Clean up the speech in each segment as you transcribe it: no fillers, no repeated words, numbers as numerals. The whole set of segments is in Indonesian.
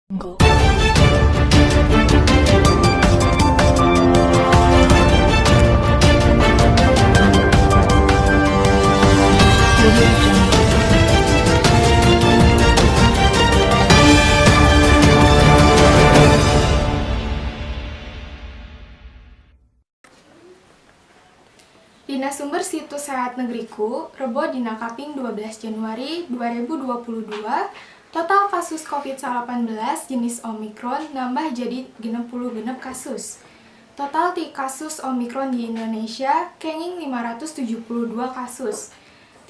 Enggak. Audio Jungle. Dina sumber situs Sehat Negeriku, Rebo dina kaping 12 Januari 2022, total kasus COVID-19 jenis Omikron nambah jadi 60 kasus. Total ti kasus Omikron di Indonesia kenging 572 kasus.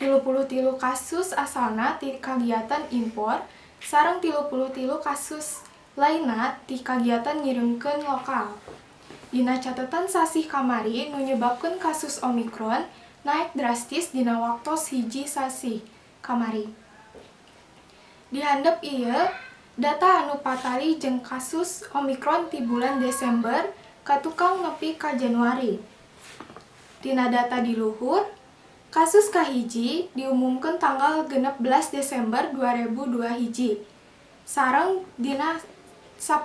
33 kasus asalna ti kagiatan impor, sareng 33 kasus lainna ti kagiatan ngirimkeun lokal. Dina catatan sasih kamari nu nyebabkeun kasus Omikron naik drastis dina waktos hiji sasih kamari. Di handap ieu data anu patali jeung kasus Omikron ti bulan Desember katukang nepi ka Januari. Dina data di luhur, kasus kahiji diumumkeun tanggal 16 Desember 2002 hiji. Sareng dina 10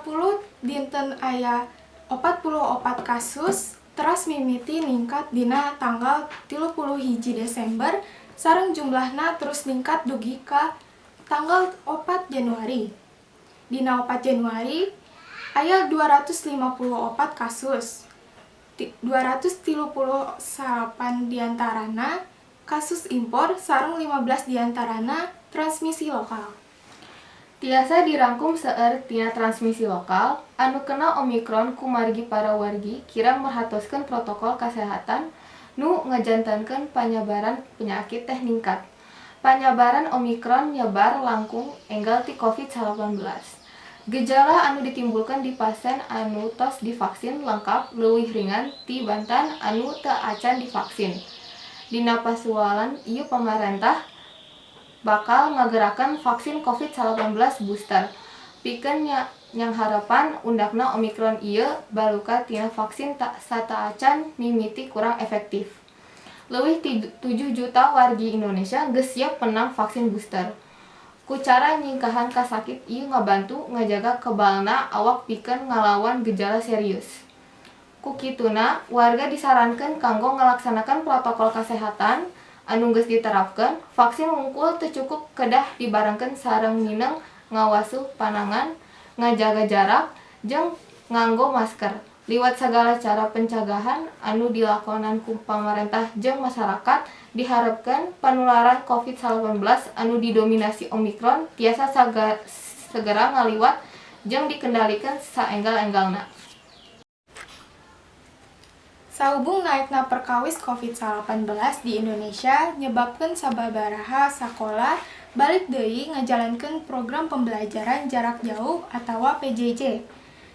dinten aya 44 kasus teras mimiti ningkat dina tanggal 31 Desember sareng jumlahna terus ningkat dugi ka tanggal 4 Januari. Dina 4 Januari aya 254 kasus. 238 diantarana kasus impor sareng 15 diantarana transmisi lokal. Tiasa dirangkum seueur tina transmisi lokal anu kena Omikron ku margi para wargi kirang merhatoskeun protokol kesehatan nu ngajantankeun panyebaran penyakit teh ningkat. Panyebaran Omikron nyebar langkung enggal ti COVID-19. Gejala anu ditimbulkeun di pasien anu tos divaksin lengkap leuwih ringan tibatan anu teu acan divaksin. Dina pasualan ieu pamarentah bakal ngagerakan vaksin COVID-19 booster. Pikeun nyang harapan undakna Omikron ieu baluka tina vaksin sataacan mimiti kurang efektif. Leuwih ti 7 juta wargi Indonesia geus siap menang vaksin booster. Ku cara nyingkahan kasakit ieu ngabantu ngajaga kebalna awak pikeun ngalawan gejala serius. Ku kituna warga disarankeun kanggo ngalaksanakan protokol kesehatan anu geus diterapkeun. Vaksin wungkul teu cukup kedah dibarengkeun sareng mineng ngawasuh panangan, ngajaga jarak, jeung nganggo masker. Liwat sagala cara pencegahan anu dilakonan ku pamarentah jeung masyarakat, diharapkeun penularan COVID-19 anu didominasi Omikron tiasa segera ngaliwat jeung dikendalikan saenggal-enggalna. Sahubung naikna perkawis COVID-19 di Indonesia nyebabkeun sababaraha sakola balik deui ngajalankeun program pembelajaran jarak jauh atawa PJJ.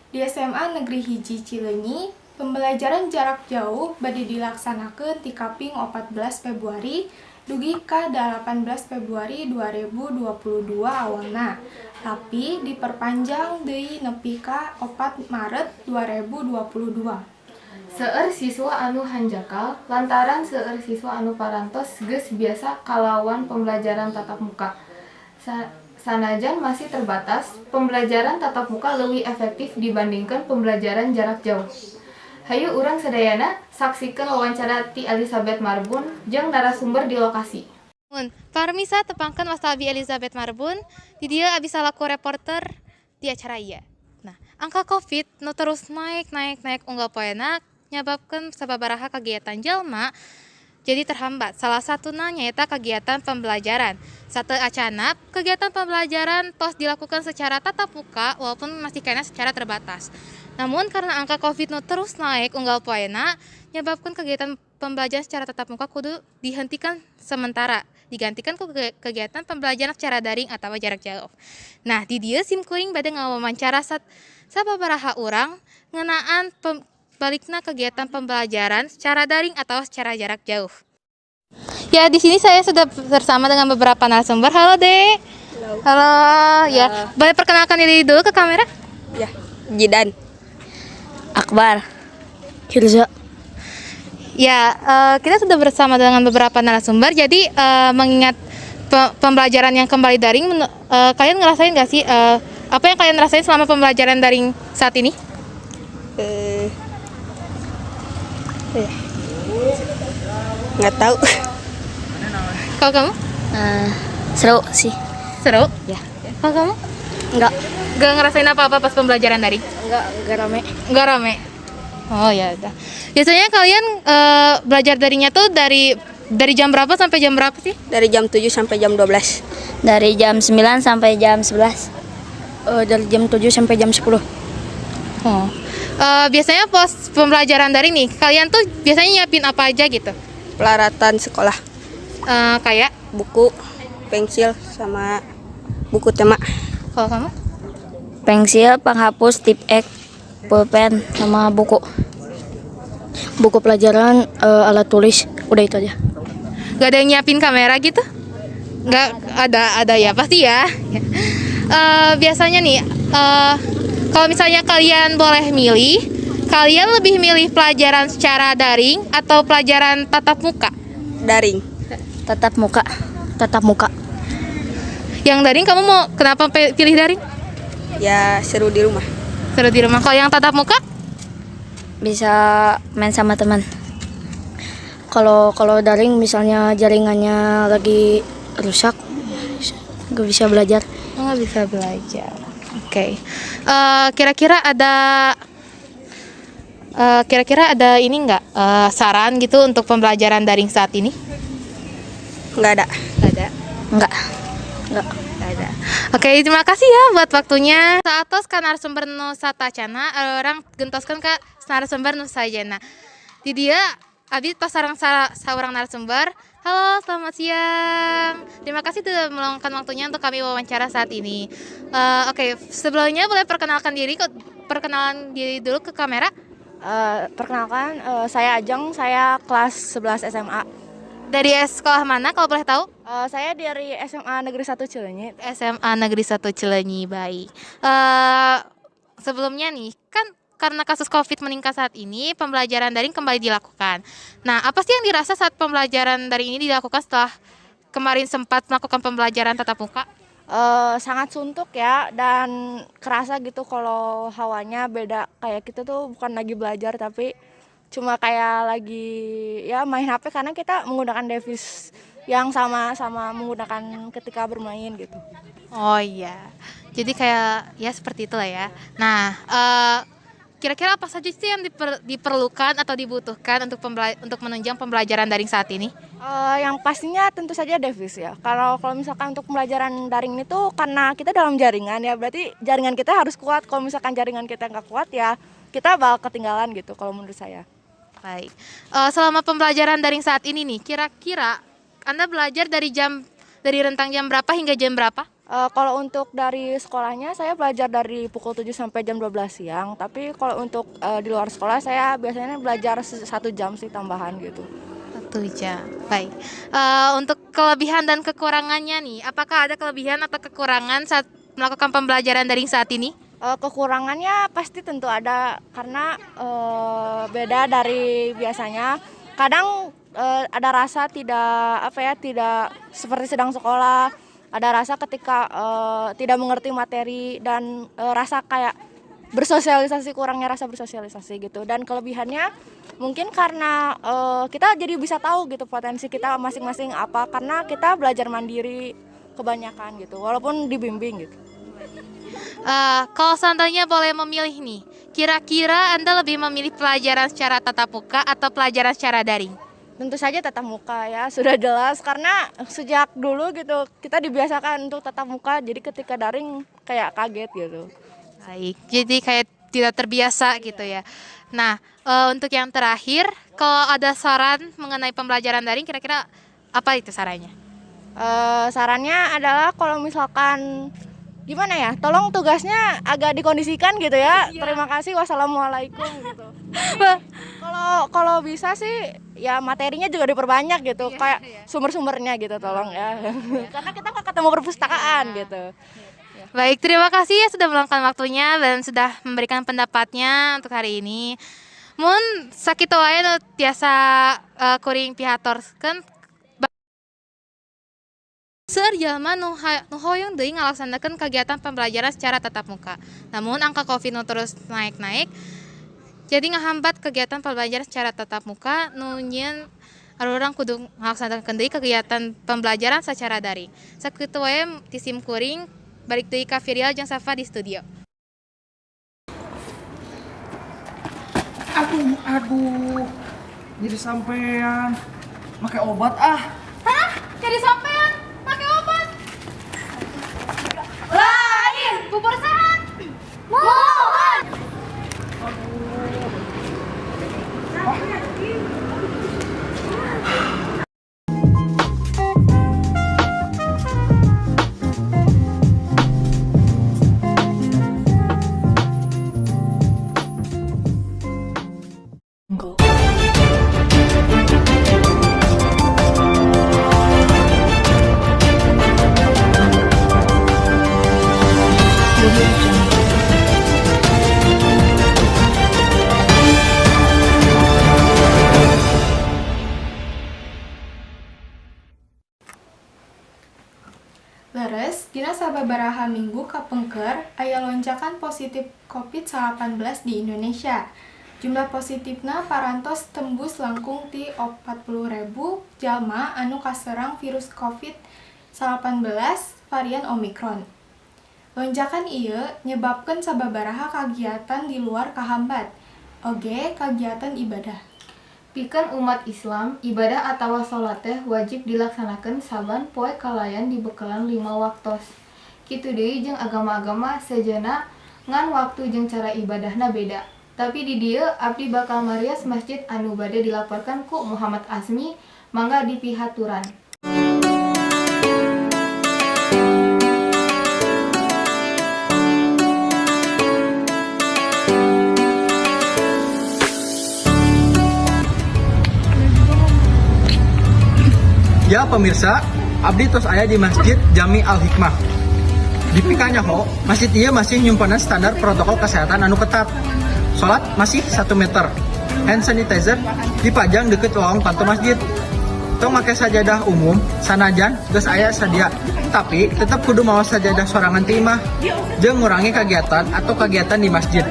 Di SMA Negeri Hiji Cileunyi, pembelajaran jarak jauh bade dilaksanakeun ti kaping 14 Februari dugi ka 18 Februari 2022 awalna, tapi diperpanjang deui nepi ka 4 Maret 2022. Seueur siswa anu hanjakal lantaran seueur siswa anu parantos geus biasa kalawan pembelajaran tatap muka. Sanajan masih terbatas, pembelajaran tatap muka leuwih efektif dibandingkan pembelajaran jarak jauh. Hayu urang sadayana saksikeun wawancara ti Elizabeth Marbun jeung narasumber di lokasi. Parmisa tepangkeun wasta Abi Elizabeth Marbun, di dieu abi salaku reporter di acara ieu. Nah, angka Covid nu terus naik unggal poena nyababkeun sababaraha kegiatan jalma jadi terhambat. Salah satuna nyaeta kegiatan pembelajaran. Sateu acanap, kegiatan pembelajaran tos dilakukan secara tatap muka walaupun masih kena secara terbatas. Namun karena angka Covid nu terus naik unggal poena nyababkeun kegiatan pembelajaran secara tatap muka kudu dihentikan sementara, digantikan ku kegiatan pembelajaran secara daring atau jarak jauh. Nah, di dieu sim kuring bade ngawawancara sababaraha urang ngeunaan balikna kegiatan pembelajaran secara daring atau secara jarak jauh. Ya, di sini saya sudah bersama dengan beberapa narasumber. Halo, Dek. Halo. Ya, boleh perkenalkan diri dulu ke kamera? Ya, Jidan, Akbar, Hilza. Ya, kita sudah bersama dengan beberapa narasumber. Jadi, mengingat pembelajaran yang kembali daring, kalian ngerasain nggak sih Apa yang kalian rasain selama pembelajaran daring saat ini? Eh, eh, nggak tahu. Kalau kamu? Seru sih. Seru? Ya. Kalau kamu? Nggak, Gak ngerasain apa-apa pas pembelajaran daring? nggak rame. Nggak rame? Oh ya udah. Biasanya kalian belajar daringnya tuh dari jam berapa sampai jam berapa sih? Dari jam 7 sampai jam 12. Dari jam 9 sampai jam 11. Dari jam 7 sampai jam 10. Oh. Biasanya pas pembelajaran daring nih, kalian tuh biasanya nyiapin apa aja gitu? Peralatan sekolah, Kayak, buku, pensil, sama buku tema. kalau kamu? Pensil, penghapus, tip X, pulpen, sama buku. Buku pelajaran, alat tulis, udah itu aja. Gak ada yang nyiapin kamera gitu? Nggak ada ya pasti ya. Biasanya nih, kalau misalnya kalian boleh milih, kalian lebih milih pelajaran secara daring atau pelajaran tatap muka? Daring. Tatap muka. Tatap muka. Yang daring kamu mau kenapa pilih daring? Ya seru di rumah. Seru di rumah. Kalau yang tatap muka? Bisa main sama teman. Kalau daring misalnya jaringannya lagi rusak, nggak bisa belajar. Nggak bisa belajar. Oke. Kira-kira ada ini nggak saran gitu untuk pembelajaran daring saat ini? Nggak ada. Nggak ada. Nggak. Nggak ada. Oke, terima kasih ya buat waktunya. Saatos kan narasumber nu satacana, orang gentoskan ke narasumber nu sajana. Di dia abdi tos sareng narasumber. Halo, selamat siang. Terima kasih sudah meluangkan waktunya untuk kami wawancara saat ini. Oke, sebelumnya boleh perkenalkan diri dulu ke kamera. Perkenalkan, saya Ajeng, saya kelas 11 SMA. Dari sekolah mana kalau boleh tahu? Saya dari SMA Negeri 1 Cileunyi. SMA Negeri 1 Cileunyi, baik. Sebelumnya nih, kan karena kasus COVID meningkat saat ini, pembelajaran daring kembali dilakukan. Nah, apa sih yang dirasa saat pembelajaran daring ini dilakukan setelah kemarin sempat melakukan pembelajaran tatap muka? Sangat suntuk ya, dan kerasa gitu kalau hawanya beda. Kayak kita tuh bukan lagi belajar, tapi cuma kayak lagi ya main HP, karena kita menggunakan device yang sama menggunakan ketika bermain gitu. Oh iya, jadi kayak ya seperti itulah ya. Nah, kira-kira apa saja sih yang diperlukan atau dibutuhkan untuk menunjang pembelajaran daring saat ini? Yang pastinya tentu saja device ya. Kalau misalkan untuk pembelajaran daring itu karena kita dalam jaringan ya, berarti jaringan kita harus kuat. Kalau misalkan jaringan kita nggak kuat ya, kita bakal ketinggalan gitu kalau menurut saya. Baik. Selama pembelajaran daring saat ini nih, kira-kira Anda belajar dari rentang jam berapa hingga jam berapa? Kalau untuk dari sekolahnya saya belajar dari pukul 7 sampai jam 12 siang. Tapi kalau untuk di luar sekolah saya biasanya belajar 1 jam sih tambahan gitu. 1 jam. Baik. Untuk kelebihan dan kekurangannya nih, apakah ada kelebihan atau kekurangan saat melakukan pembelajaran daring saat ini? Kekurangannya pasti tentu ada, karena beda dari biasanya. Kadang ada rasa tidak seperti sedang sekolah. Ada rasa ketika tidak mengerti materi, dan rasa kayak bersosialisasi, kurangnya rasa bersosialisasi gitu. Dan kelebihannya mungkin karena kita jadi bisa tahu gitu potensi kita masing-masing apa, karena kita belajar mandiri kebanyakan gitu, walaupun dibimbing gitu. Kalau seandainya boleh memilih nih, kira-kira Anda lebih memilih pelajaran secara tatap muka atau pelajaran secara daring? Tentu saja tatap muka ya, sudah jelas, karena sejak dulu gitu kita dibiasakan untuk tatap muka, jadi ketika daring kayak kaget gitu. Baik, jadi kayak tidak terbiasa gitu ya. Nah, untuk yang terakhir, kalau ada saran mengenai pembelajaran daring, kira-kira apa itu sarannya? Sarannya adalah kalau misalkan gimana ya, tolong tugasnya agak dikondisikan gitu ya. Terima kasih, wassalamualaikum gitu. Kalau bisa sih ya materinya juga diperbanyak gitu, kayak sumber-sumbernya gitu, tolong ya. Karena kita nggak ketemu perpustakaan gitu. Baik, terima kasih ya sudah meluangkan waktunya dan sudah memberikan pendapatnya untuk hari ini. Mun sakitu wae nu tiasa kuring pihatorkeun Seueur jalma nu hoyong deui ngalaksanakeun kegiatan pembelajaran secara tatap muka. Namun angka Covid nu terus naik-naik jadi ngahambat kegiatan pembelajaran secara tatap muka nu nyieun urang kudu ngalaksanakeun deui kegiatan pembelajaran secara daring. Sakitu wae ti sim kuring balik deui ka Firial jeung Safa di studio. Aduh, jadi sampean pakai obat ah. Hah? Jadi sampean pakai obat? Lain, bubur sehat. Mohon. Audio Jungle. Leres, dina sababaraha minggu kapengker aya lonjakan positif COVID-19 di Indonesia. Jumlah positifna parantos tembus langkung ti 40.000 jalma anu kaserang virus COVID-19 varian Omicron. Lonjakan ieu nyebabkeun sababaraha kagiatan di luar kahambat, oge kagiatan ibadah. Pikeun umat Islam, ibadah atawa salat teh wajib dilaksanakeun saban poe kalayan dibekalan 5 waktos. Kitu deui jeung agama-agama sejenna ngan waktu jeung cara ibadahna beda. Tapi di dieu abdi bakal marias masjid anu bade dilaporkan ku Muhammad Azmi, mangga dipihaturan. Ya pemirsa, abdi tos aya di Masjid Jami Al-Hikmah. Di pikanya ho, masjid ieu masih nyumpanan standar protokol kesehatan anu ketat. Salat masih 1 meter. Hand sanitizer dipajang deket lawang pantu masjid. Tong make sajadah umum, sanajan geus aya sadia, tapi tetap kudu mawa sajadah sorangan ti imah jeung ngurangi kegiatan atau kegiatan di masjid.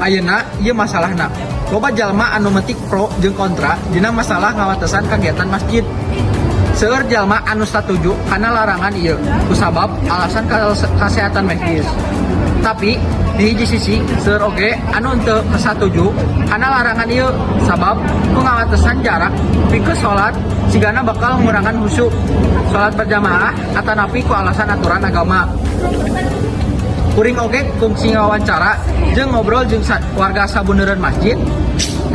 Ayeuna ieu masalahna. Loba jalma anu metik pro jeung kontra dina masalah ngawatesan kegiatan masjid. Seueur jalma anu satuju kana larangan ieu kusabab alasan kesehatan medis. Tapi di hiji sisi seueur oge anu henteu kasatuju kana larangan ieu sabab ku ngawatesan jarak pikeun salat sigana bakal ngurangan khusyuk salat berjamaah atanapi ku alasan aturan agama. Kuring oge kungsi ngawawancara jeung ngobrol jeung warga sabuneureun masjid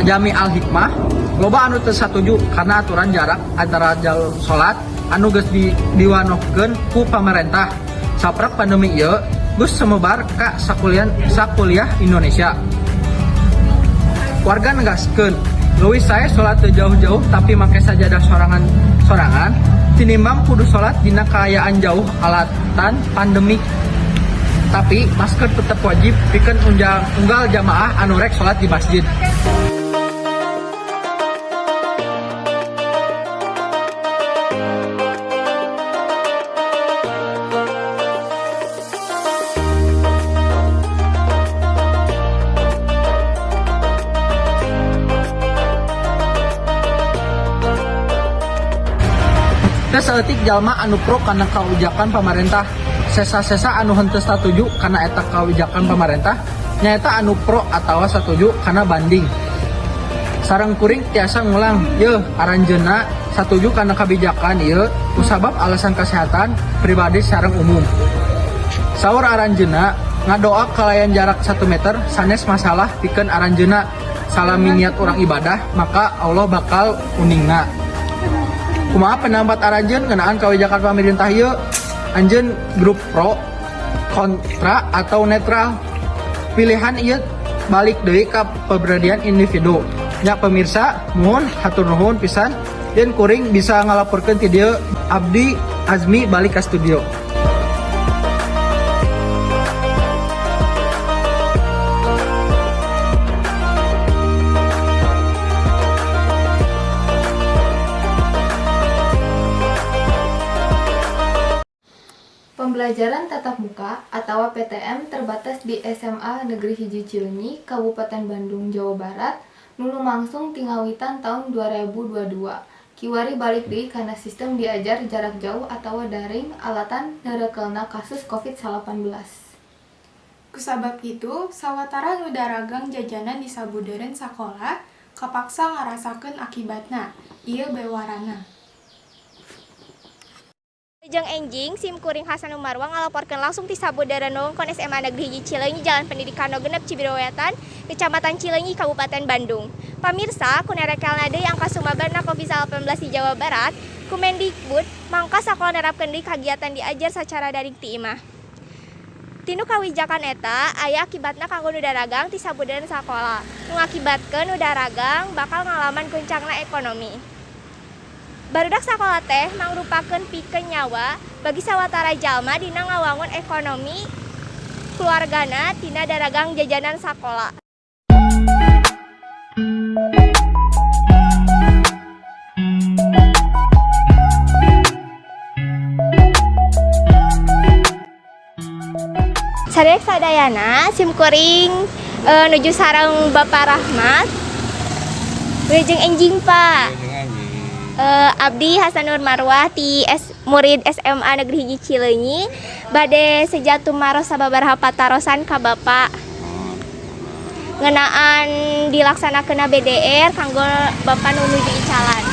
Jami Al-Hikmah. Loba anu teu satuju karena aturan jarak antara jalur salat anu geus diwanohkeun ku pamarentah. Saprak pandemi ieu geus sumebar ka sakuliah Indonesia. Warga negaskeun, leuwih sae salat teu jauh-jauh tapi make sajadah sorangan tinimbang kudu salat dina kaayaan jauh alatan pandemik. Tapi masker tetap wajib pikeun unggal jamaah anu rek salat di masjid. Saeutik jalma anu pro kana kawijakan pamarentah, sesa-sesa anu henteu satuju kana eta kawijakan pamarentah nyaeta anu pro atawa satuju kana banding. Sareng kuring tiasa ngulang, yeuh aranjeunna satuju kana kabijakan ieu kusabab alasan kesehatan pribadi sareng umum. Saur aranjeunna ngadoa kalayan jarak 1 meter sanes masalah pikeun aranjeunna salami niat urang ibadah maka Allah bakal uningna. Kumaha pendapat aranjeun ngeunaan kawijakan pamarentah ieu? Anjeun grup pro, kontra, atau netral? Pilihan ieu balik deui ka perbedaan individu. Nya pemirsa, mohon hatur nuhun pisan dan kuring bisa ngalaporkeun ti dieu abdi Azmi balik ka studio. tatap muka atau PTM terbatas di SMA Negeri Hiji Cileunyi, Kabupaten Bandung, Jawa Barat, nu lumangsung tingawitan tahun 2022. Kiwari balik deui kana sistem diajar jarak jauh atau daring alatan darekelna kasus COVID-19. Kusabab itu, sawatara nu daragang jajanan di sabudeureun sakola kapaksa ngarasakeun akibatna. Ieu bewarana. Jeung enjing sim kuring Hasan Umarwa ngalaporkeun langsung ti sabudeureun wewengkon SMA Negeri Hiji Cileunyi Jalan Pendidikan No 6 Cibirowetan, Kecamatan Cileunyi, Kabupaten Bandung. Pamirsa, kunerekelna deui angka sumabarna COVID-19 di Jawa Barat, Kumendikbud mangka sakola nerapkeun deui kagiatan diajar sacara daring ti imah. Tinu kawijakan eta aya akibatna kanggo nu daragang ti sabudeureun sakola, nu ngakibatkeun nu daragang bakal ngalaman guncangna ekonomi. Barudak sakola teh mangrupakeun pikeun nyawa bagi sawatara jalma dina ngawangun ekonomi keluargana tina daragang jajanan sakola. Sadayek sadayana simkuring nuju sareng Bapak Rahmat jeung enjing Pak. Abdi Hasanur Marwah ti murid SMA Negeri Hiji Cileunyi bade sejatum maros sababaraha patarosan ka Bapak ngeunaan dilaksanakeunna BDR kanggo Bapak nuju Icalan.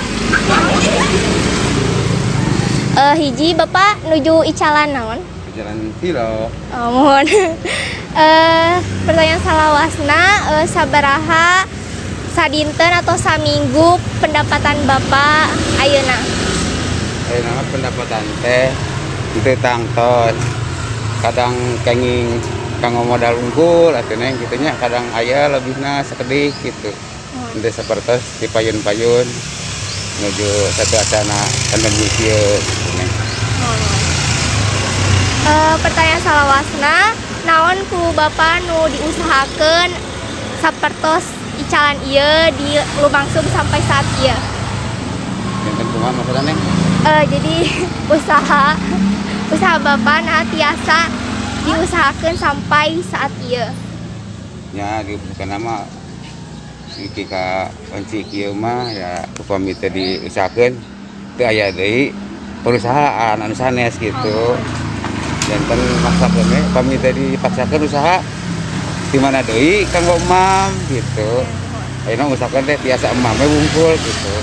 Hiji Bapak nuju Icalan naon? Jalan Tiro. Oh, mohon. Pertanyaan salawasna sabaraha sadinten atau saminggu pendapatan Bapak ayeuna? Ayeuna pendapatan teh itu tangtos. Kadang kenging kanggo modal unggul atuh neng kitu nya, kadang aya lebihna sakedih kitu. Henteu sapertos di payun-payun menuju satu acana pandemi ieu neng. Pertanyaan salawasna naon ku Bapak nu diusahakeun sapertos Icalan ieu di lumangsung sampai saat ieu? Enten kumaha maksudna neng? Jadi usaha Bapak nah tiasa diusahakeun sampai saat ieu. Ya bukan nama jika onci kieu mah ya upami teh diusahakeun teu aya deui perusahaan anu sanes gitu. Janten maksakeun we upami teh dipaksakeun usaha di mana deui kanggo emam gitu. Ayeuna usahakeun teh tiasa emam we wungkul gitu.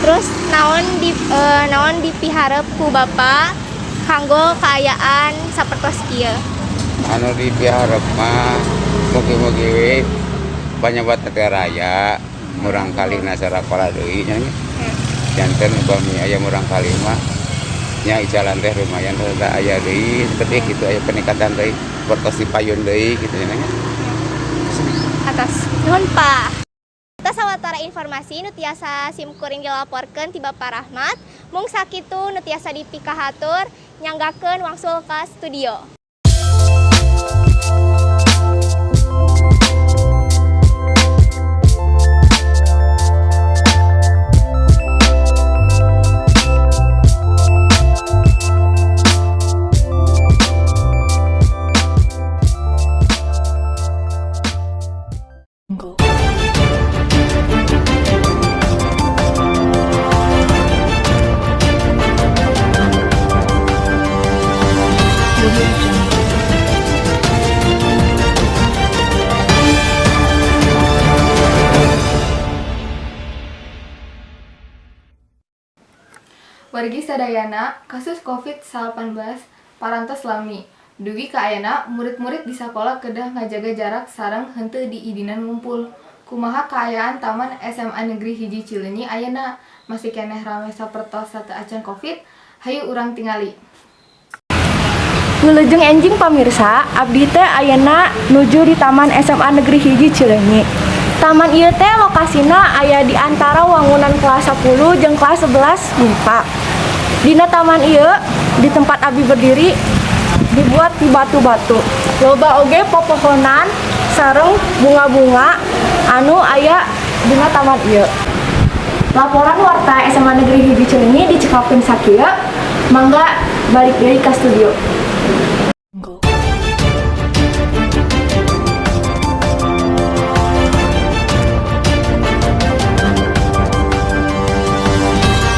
Terus naon dipiharep ku Bapak kanggo kaayaan sapertos ieu? Anu dipiharep mah mugi-mugi we panyebat teh raya murang kalihna sarakola deui nya. Janten upami aya murang kalih mah nya Icalan teh lumayan rada aya deui seperti kitu aya peningkatan deui pertos dipayun deui kitu nya. Atas nuhun Pak. Kita sawatara informasi nu tiasa simkuring dilaporkeun ti Bapak Rahmat, mung sakitu nu tiasa dipikahatur nyanggakeun wangsul ka studio. Wargi sadayana kasus COVID-19 parantos lami. Dugi ka ayeuna murid-murid di sakola kedah ngajaga jarak sareng henteu diidinan ngumpul. Kumaha kaayaan Taman SMA Negeri Hiji Cileunyi ayeuna? Masih keneh rame sapertos satu acan COVID? Hayu urang tingali. Wilujeng enjing pamirsa, abdi teh ayeuna nuju di Taman SMA Negeri Hiji Cileunyi. Taman ieu teh lokasina aya di antara wangunan kelas 10 jeung kelas 11 MIPA. Dina taman ieu di tempat abdi berdiri dibuat di batu-batu. Loba oge popohonan sareng bunga-bunga anu aya dina taman ieu. Laporan warta SMA Negeri Hiji Cileunyi dicekakeun sakieu. Mangga balik dari ke studio.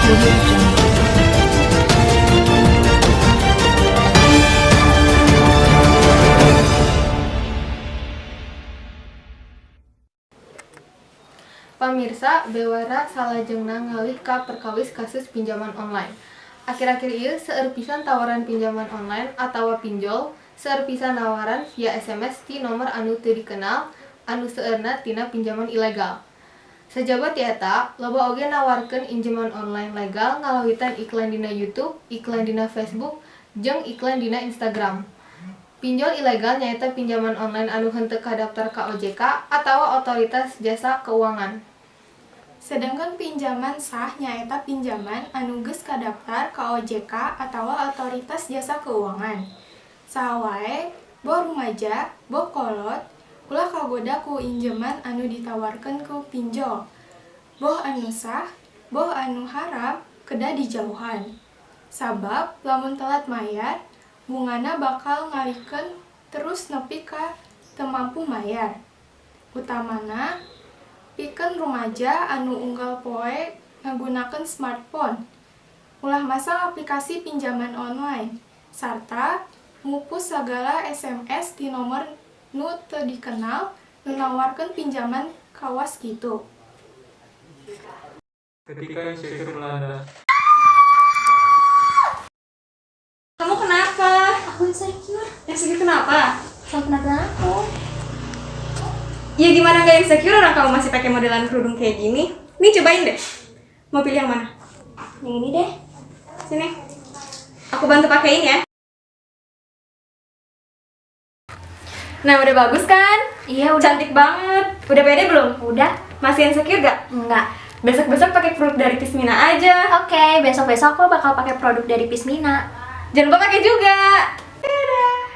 Audio Jungle. Pamirsa, bewara salajengna ngalih ka perkawis kasus pinjaman online. Akhir-akhir ieu seueur pisan tawaran pinjaman online atawa pinjol, seueur pisan nawaran via SMS ti nomor anu teu dikenal, anu seueurna tina pinjaman ilegal. Sajabat ti eta, loba oge nawarkeun injeman online legal ngalawitan iklan dina YouTube, iklan dina Facebook, jeung iklan dina Instagram. Pinjol ilegal nyaeta pinjaman online anu henteu kadaftar ka OJK atawa otoritas jasa keuangan. Sedangkan pinjaman sah nyaeta pinjaman anu geus kadaftar ka OJK atawa otoritas jasa keuangan. Saha wae, boh rumaja, boh kolot, ulah kagoda ku injeman anu ditawarkeun ku pinjol. Boh anu sah, boh anu haram, kedah dijauhan. Sabab lamun telat mayar, bungana bakal ngalikeun terus nepi ka teu mampu mayar. Utamana pikeun rumaja anu unggal poe ngagunakeun smartphone, ulah masang aplikasi pinjaman online, sarta ngupus segala SMS di nomor nu teu dikenal nu nawarkeun pinjaman kawas kitu. Ketika insecure melanda. Kamu kenapa? Aku insecure. Insecure kenapa? Sama penampilan aku. Ya gimana gak insecure orang kamu masih pakai modelan kerudung kayak gini? Nih cobain deh. Mau pilih yang mana? Yang ini deh. Sini. Aku bantu pakein ya. Nah, udah bagus kan? Iya, udah. Cantik banget. Udah pede belum? Udah. Masih insecure gak? Enggak. Besok-besok pakai produk dari Pismina aja. Oke, besok-besok aku bakal pakai produk dari Pismina. Jangan lupa pakai juga. Dadah.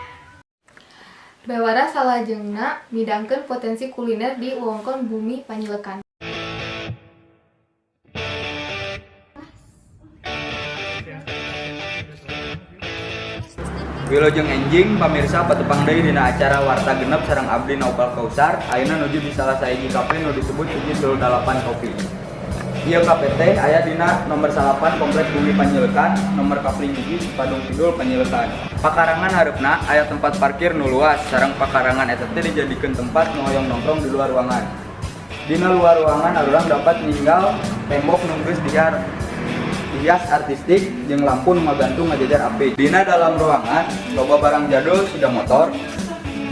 Bewara salajengna midangkeun potensi kuliner di wewengkon Bumi Panjilekan. Wilujeng enjing pamirsa patepang deui dina acara Warta Genep sareng abdi Naufal Kausar. Ayeuna nuju di salah sahiji kafe nu disebut 78 Kopi. Ieu kafe teh aya dina nomor 8 Komplek Bumi Panjilekan, nomor kapling 7 Padung Kidul Panjilekan. Pakarangan hareupna aya tempat parkir nu luas sareng pakarangan eta teh dijadikeun tempat nu hoyong nongkrong di luar ruangan. Dina luar ruangan urang dapat ninggal tembok nu geus hias artistik jeung lampu nu ngagantung ngajajar api. Dina dalam ruangan loba barang jadul sepeda motor,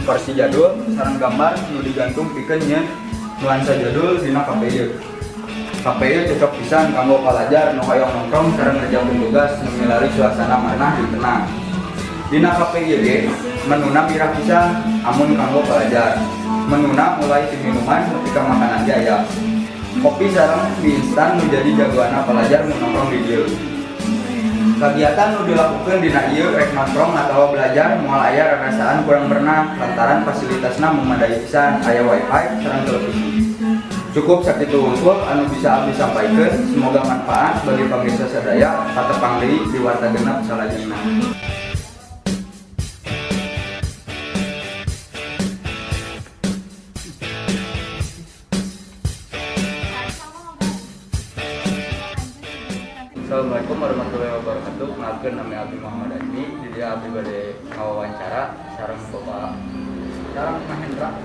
kursi jadul sareng gambar nu digantung pikeun nyeun nuansa jadul dina kafe ieu. Kafe ieu cocok pisan kanggo palajar nu hoyong nongkrong sareng ngerjakeun tugas nu milari suasana manah di tenang. Dina kafe ieu ge menuna mirah pisan amun kanggo palajar. Menuna mulai ti minuman nepi ka makanan ge aya. Kopi sareng mie instan nu jadi jagoana pelajar nu nongkrong di dieu. Kegiatan nu dilakukeun dina ieu rek nongkrong atawa belajar moal aya rarasaan kurang berenang lantaran fasilitasna memadai pisan, aya wifi sareng televisi. Cukup sakitu unggul anu bisa abdi sampaikeun, semoga manfaat bagi pamirsa sadaya patepang deui di Warta Genep salajengna. Assalamualaikum warahmatullahi wabarakatuh. Kenalkeun nama Abdi Muhammad Azmi. Jadi Abdi bade ngawawancara sareng Bapak Mahendra.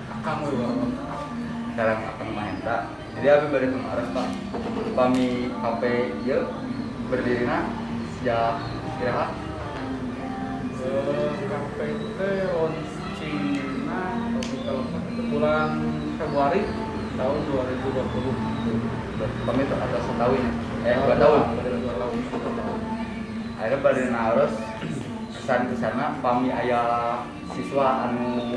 Akang sareng Akang Mahendra. Jadi Abdi bade kemarin Pak. Pami kafe ieu berdirina sejak kira Kafe teh launchingna bulan Februari tahun 2020. pami itu atas setahun 2 tahun. Akhirnya pada naros kesan kesana pami aya siswa anu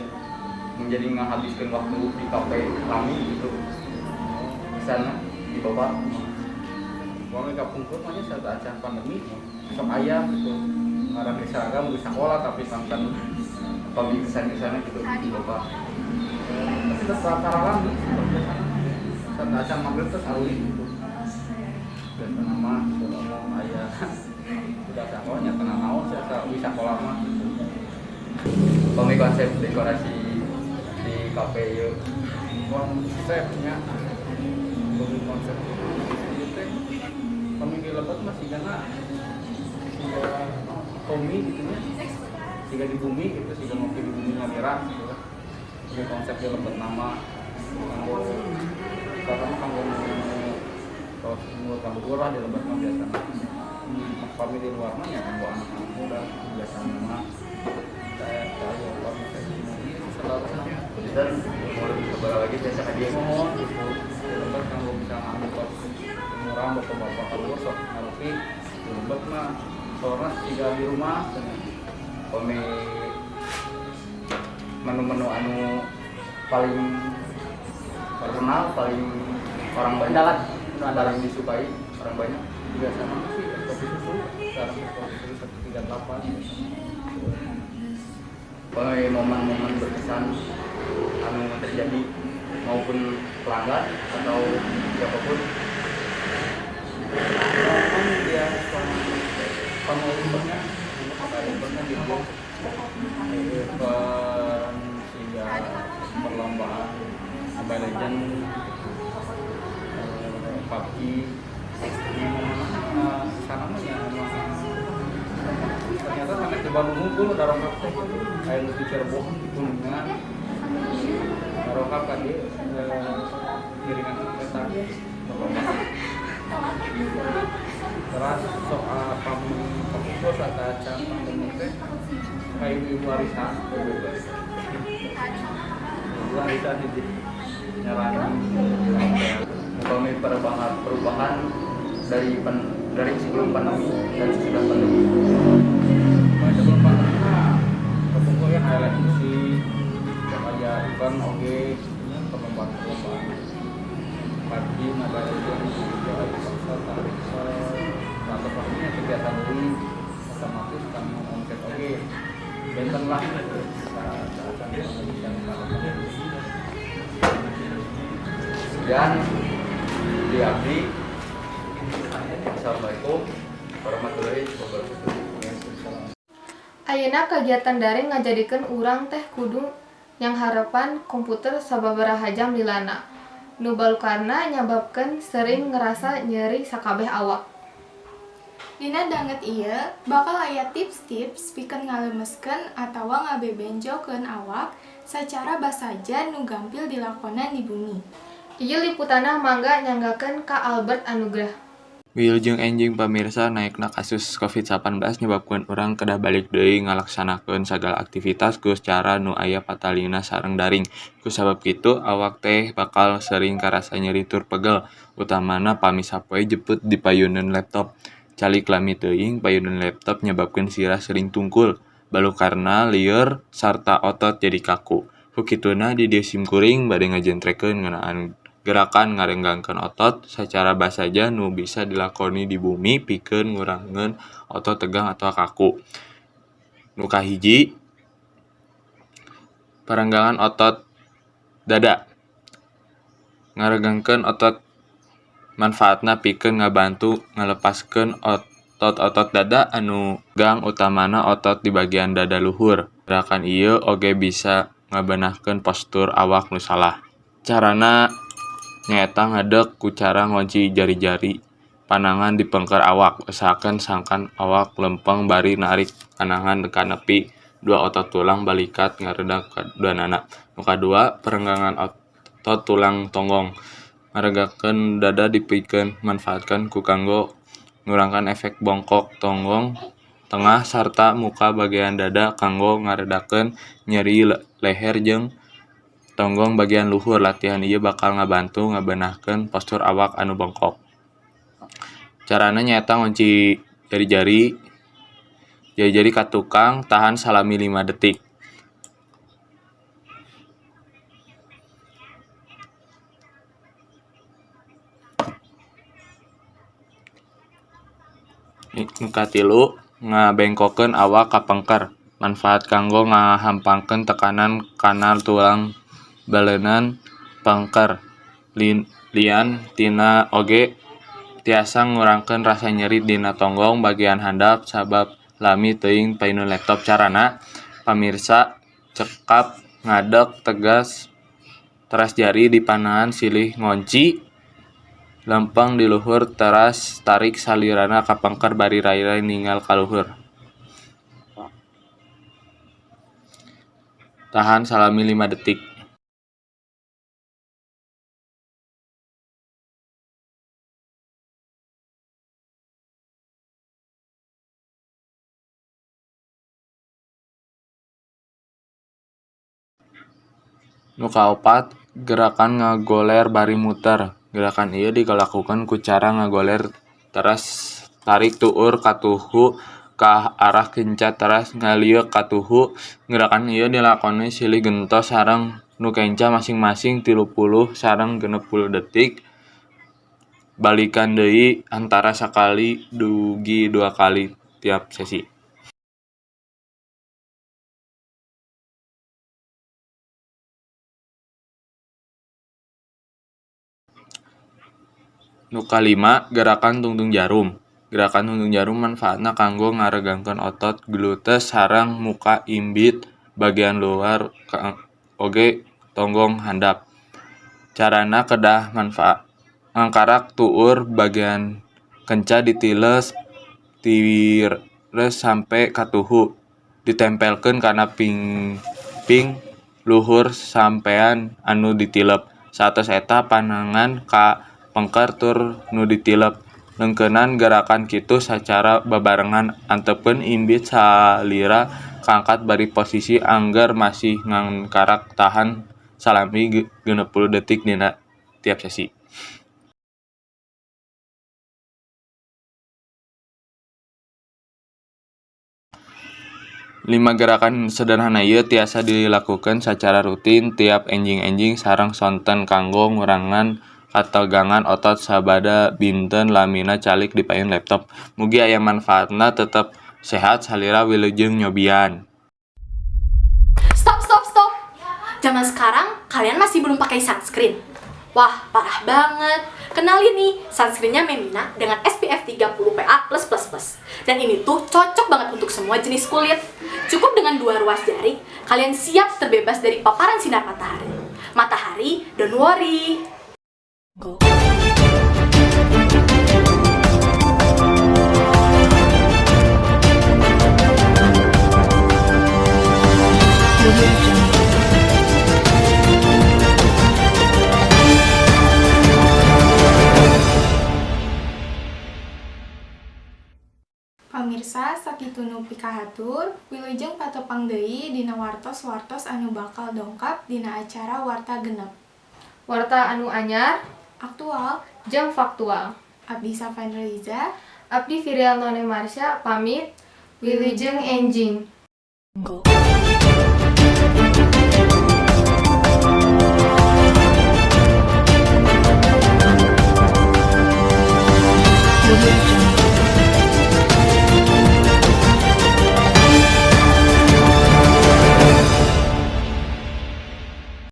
menjadi menghabiskan waktu di kafe kami gitu kesana di bapak Uangnya kapungkur makanya saat acara pandemi sok ayah gitu ngarang di seragam di sekolah tapi kangen pami kesan kesana gitu di bapak. tapi tetap taralan nih saat acara maghrib terus aruli gitu dan nama ngomong ayah tidak sakonya tenang naon saya bisa kolam mah. Kami konsep dekorasi di kafe ieu konsepnya konsep itu kami dilepas masih karena Tommy gitu ya, jika di bumi gitu, jika ngopi di bumi ngamira gitu kan. Jadi konsep dia lepet nama kanggo karena kanggo terus menurut kanggo lah di lembat mah biasa kami di luar mah ya kanggo anak-anak muda biasa mah saya luar seterusnya dan mau lebih sabar lagi biasa dia mohon gitu di lembat kanggo bisa ngambil kos murah bapak-bapak keluar sok tapi di lembat mah soalnya jika di rumah kami menu-menu anu paling terkenal, paling orang banyak paling disukai orang banyak biasanya sih kopi susu sekarang kopi susu 138 paling momen-momen berkesan anu terjadi maupun pelanggan atau siapapun dia pengurusnya gitu sehingga perlombaan Mobile Legend PUBG sana mah ya ternyata sampai di Bandung ngumpul udah rongkap kayak lucu Cirebon di Kuningan rongkap kan dia giringan peta terus soal kami fokus atas pandemi teh kayak warisan itu nyaranin kami perubahan dari sebelum pandemi dan sesudah pandemi. Sebelum pandemi kepungkulan highlight musik kayak event oke perlombaan pagi Mobile Legends juga ada pasar tarik atau pastinya kegiatan ini otomatis kami omset oke benten lah dan diabdi. Assalamualaikum warahmatullahi wabarakatuh. Ayeuna kegiatan daring ngajadikeun urang teh kudu yang harapan komputer sababaraha jam lilana. Nu balukarna nyababkeun sering ngerasa nyeri sakabeh awak. Dina danget ieu bakal aya tips-tips pikeun ngalemeskeun atawa ngabebenjokeun awak sacara basaja nu gampil dilakonan di bumi. Ieu liputanna mangga nyanggakeun ka Albert Anugrah. Wilujeng enjing pamirsa naikna kasus COVID-19 nyebabkeun urang kedah balik deui ngalaksanakeun sagala aktivitas ku cara nu aya patalina sareng daring. Ku sabab kitu awak teh bakal sering karasa nyeri tur pegel, utamana pami sapoe jeput di payuneun laptop. Calik lami teuing payuneun laptop nyebabkeun sirah sering tungkul, balukarna lieur sarta otot jadi kaku. Ku kituna di dieu simkuring bade ngajentrekeun ngeunaan gerakan ngarenggangkeun otot sacara basaja nu bisa dilakoni di bumi pikeun ngurangkeun otot tegang atau kaku. Nu kahiji, perenggangan otot dada. Ngarenggangkeun otot manfaatna pikeun ngabantu ngalepaskeun otot-otot dada anu gang utamana otot di bagian dada luhur. Gerakan ieu oge bisa ngabeunahkeun postur awak nu salah. Carana nyaeta ngadeg ku cara ngunci jari-jari panangan di pengker awak. Usahakeun sangkan awak lempeng bari narik panangan ka nepi dua otot tulang balikat ngaredag kaduanana. Nu kadua, perenggangan otot tulang tonggong. Ngaregakeun dada dipikeun manfaatkeun ku kanggo ngurangkan efek bongkok tonggong tengah sarta muka bagian dada kanggo ngaredakeun nyeri leher jeung tonggong bagian luhur. Latihan ieu bakal ngabantu ngabeunahkeun postur awak anu bongkok. Carana nyaeta ngunci jari-jari ka tukang tahan salami 5 detik. Nu katilu, ngabengkokeun awak ka pengker. Manfaat kanggo ngahampangkeun tekanan kana tulang baleunan pengker. Lian tina oge tiasa ngurangkeun rasa nyeri dina tonggong bagian handap sabab lami teuing painu laptop. Carana pamirsa cekap ngadeg tegas teras jari di panahan silih ngonci lempeng di luhur teras tarik salirana ka pengker bari rai-rai ninggal ka luhur. Tahan salami 5 detik. Nu kaopat, gerakan ngagoler bari muter. Gerakan ieu dilakukeun ku cara ngagoler teras tarik tuur katuhu ka arah kencat teras ngalieuk katuhu. Gerakan ieu dilakoni silih gentos sareng nu kenca masing-masing 30 sareng 60 detik. Balikan deui antara sakali dugi 2 kali tiap sesi. Nu kalima, gerakan tungtung jarum. Gerakan tungtung jarum manfaatna kanggo ngaregangkeun otot gluteus sareng muka imbit bagian luar oge tonggong handap. Carana kedah ngangkarak tuur bagian kenca ditiles sampe katuhu. Ditempelkeun kana ping luhur sampean anu ditilep. Satos eta panangan ka pengker tur nu ditilep. Leungkeunan gerakan kitu sacara babarengan antepkeun imbit salira kaangkat bari posisi angger masih ngangkarak tahan salami 60 detik dina tiap sesi. Lima gerakan sederhana ieu tiasa dilakukeun sacara rutin tiap enjing-enjing sareng sonten kanggo ngurangan kategangan otot sabada binten lamina calik di payun laptop. Mugi aya manfaatna, tetep sehat salira wilujeng nyobian. Stop. Zaman sekarang kalian masih belum pakai sunscreen. Wah, parah banget. Kenalin nih, sunscreennya Memina dengan SPF 30 PA+++. Dan ini tuh cocok banget untuk semua jenis kulit. Cukup dengan 2 ruas jari, kalian siap terbebas dari paparan sinar matahari. Matahari, don't worry. Go. Pamirsa, sakitu nu pikahatur, wilujeng patepang deui dina wartos-wartos anu bakal dongkap dina acara Warta Genep. Warta anu anyar, Aktual, jeung faktual. Abdi Safan Reza, Abdi Firial None Marsha pamit. Wilujeng enjing. Go.